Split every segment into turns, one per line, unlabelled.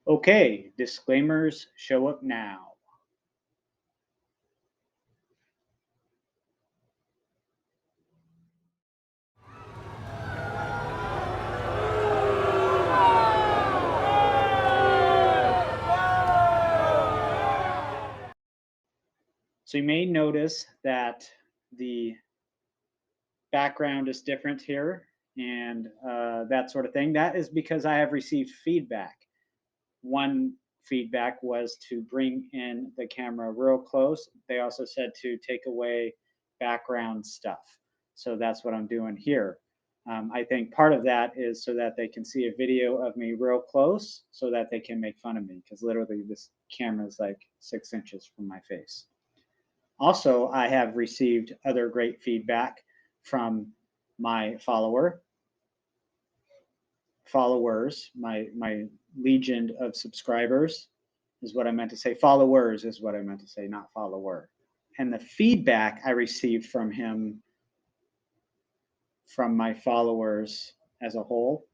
Okay, disclaimers show up now. So you may notice that the background is different here and that sort of thing. That is because I have received feedback. One feedback was to bring in the camera real close. They also said to take away background stuff. So that's what I'm doing here. I think part of that is so that they can see a video of me real close so that they can make fun of me because literally this camera is like 6 inches from my face. Also, I have received other great feedback from my followers, my legion of subscribers is what I meant to say. Followers is what I meant to say, not follower. And the feedback I received from him, from my followers as a whole,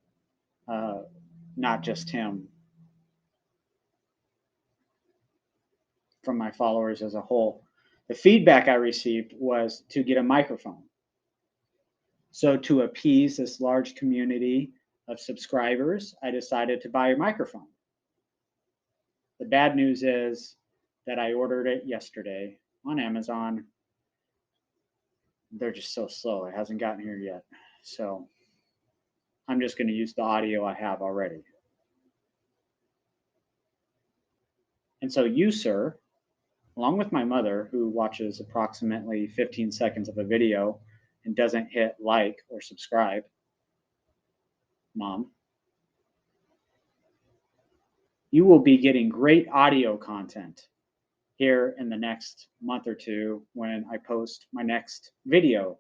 not just him, from my followers as a whole. The feedback I received was to get a microphone. So to appease this large community of subscribers, I decided to buy a microphone. The bad news is that I ordered it yesterday on Amazon. They're just so slow. It hasn't gotten here yet. So I'm just going to use the audio I have already. And so you, sir, along with my mother, who watches approximately 15 seconds of a video and doesn't hit like or subscribe, Mom, you will be getting great audio content here in the next month or two when I post my next video.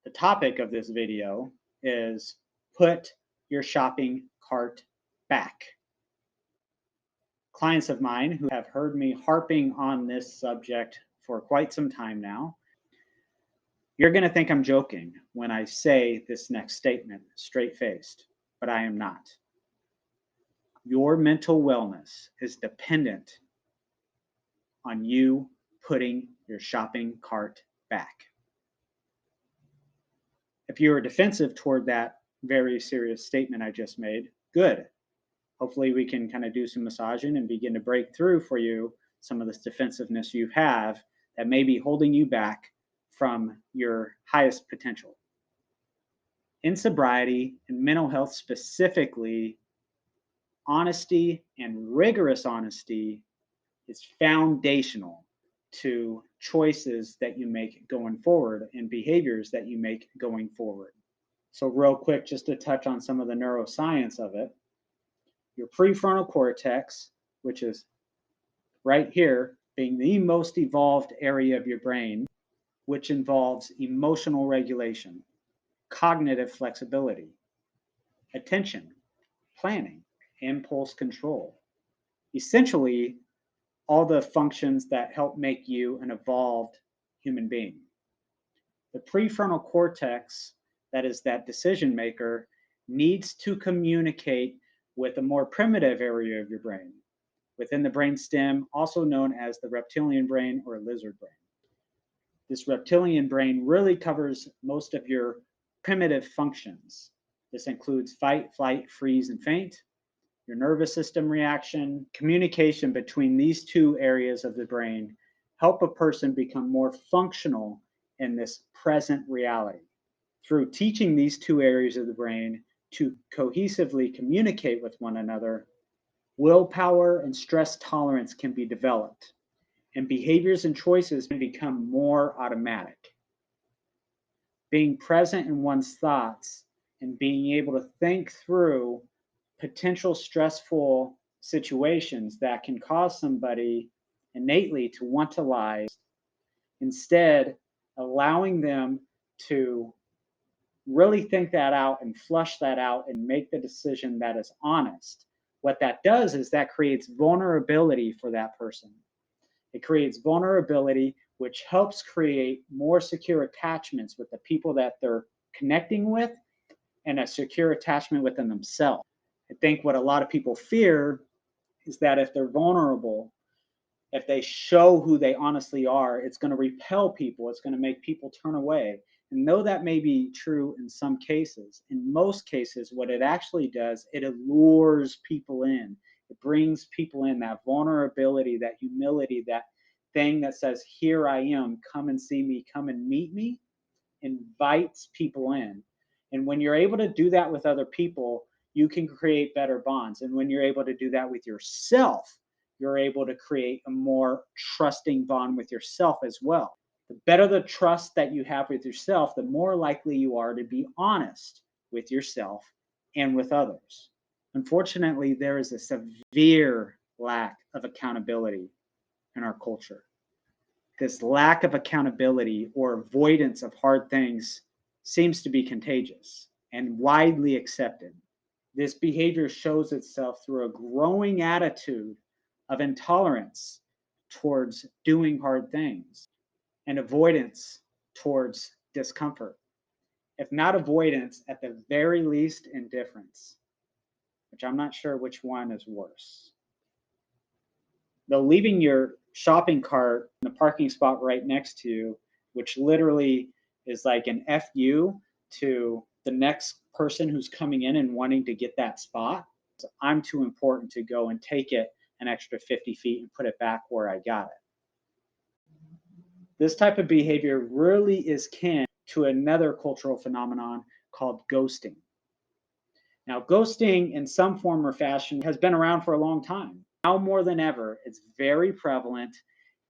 The topic of this video is put your shopping cart back. Clients of mine who have heard me harping on this subject for quite some time now, you're going to think I'm joking when I say this next statement straight-faced, but I am not. Your mental wellness is dependent on you putting your shopping cart back. If you are defensive toward that very serious statement I just made, good. Hopefully we can kind of do some massaging and begin to break through for you some of this defensiveness you have that may be holding you back from your highest potential. In sobriety and mental health specifically, honesty and rigorous honesty is foundational to choices that you make going forward and behaviors that you make going forward. So real quick, just to touch on some of the neuroscience of it, your prefrontal cortex, which is right here, being the most evolved area of your brain, which involves emotional regulation, cognitive flexibility, attention, planning, impulse control. Essentially, all the functions that help make you an evolved human being. The prefrontal cortex, that is that decision maker, needs to communicate with a more primitive area of your brain, within the brainstem, also known as the reptilian brain or lizard brain. This reptilian brain really covers most of your primitive functions. This includes fight, flight, freeze, and faint, your nervous system reaction. Communication between these two areas of the brain help a person become more functional in this present reality. Through teaching these two areas of the brain to cohesively communicate with one another, willpower and stress tolerance can be developed, and behaviors and choices can become more automatic. Being present in one's thoughts and being able to think through potential stressful situations that can cause somebody innately to want to lie, instead allowing them to really think that out and flush that out and make the decision that is honest. What that does is that creates vulnerability for that person. It creates vulnerability, which helps create more secure attachments with the people that they're connecting with and a secure attachment within themselves. I think what a lot of people fear is that if they're vulnerable, if they show who they honestly are, it's going to repel people. It's going to make people turn away. And though that may be true in some cases, in most cases, what it actually does, it allures people in. It brings people in, that vulnerability, that humility, that thing that says, here I am, come and see me, come and meet me, invites people in. And when you're able to do that with other people, you can create better bonds. And when you're able to do that with yourself, you're able to create a more trusting bond with yourself as well. The better the trust that you have with yourself, the more likely you are to be honest with yourself and with others. Unfortunately, there is a severe lack of accountability in our culture. This lack of accountability or avoidance of hard things seems to be contagious and widely accepted. This behavior shows itself through a growing attitude of intolerance towards doing hard things and avoidance towards discomfort. If not avoidance, at the very least, indifference, which I'm not sure which one is worse. Though leaving your shopping cart in the parking spot right next to you, which literally is like an FU to the next person who's coming in and wanting to get that spot. So I'm too important to go and take it an extra 50 feet and put it back where I got it. This type of behavior really is kin to another cultural phenomenon called ghosting. Now, ghosting in some form or fashion has been around for a long time. Now more than ever, it's very prevalent.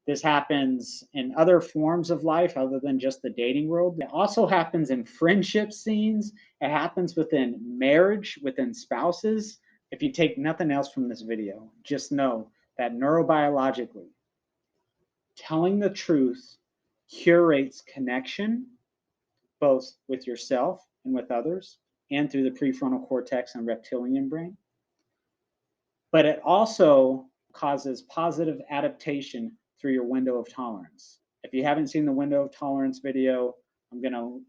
This happens in other forms of life other than just the dating world. It also happens in friendship scenes. It happens within marriage, within spouses. If you take nothing else from this video, just know that neurobiologically, telling the truth curates connection, both with yourself and with others, and through the prefrontal cortex and reptilian brain. But it also causes positive adaptation through your window of tolerance. If you haven't seen the window of tolerance video, I'm going to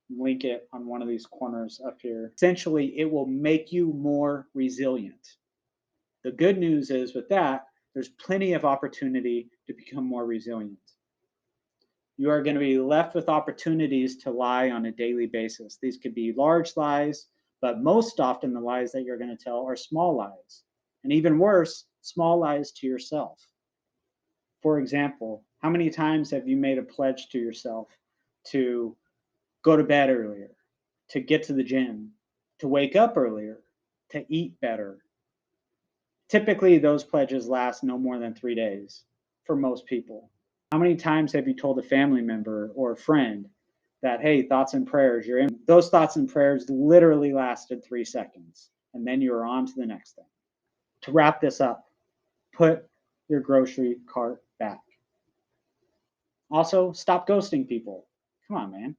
link it on one of these corners up here. Essentially, it will make you more resilient. The good news is with that, there's plenty of opportunity to become more resilient. You are going to be left with opportunities to lie on a daily basis. These could be large lies, but most often the lies that you're going to tell are small lies. And even worse, small lies to yourself. For example, how many times have you made a pledge to yourself to go to bed earlier, to get to the gym, to wake up earlier, to eat better? Typically, those pledges last no more than 3 days for most people. How many times have you told a family member or a friend that, hey, thoughts and prayers, you're in? Those thoughts and prayers literally lasted 3 seconds, and then you were on to the next thing. To wrap this up, put your grocery cart back. Also, stop ghosting people. Come on, man.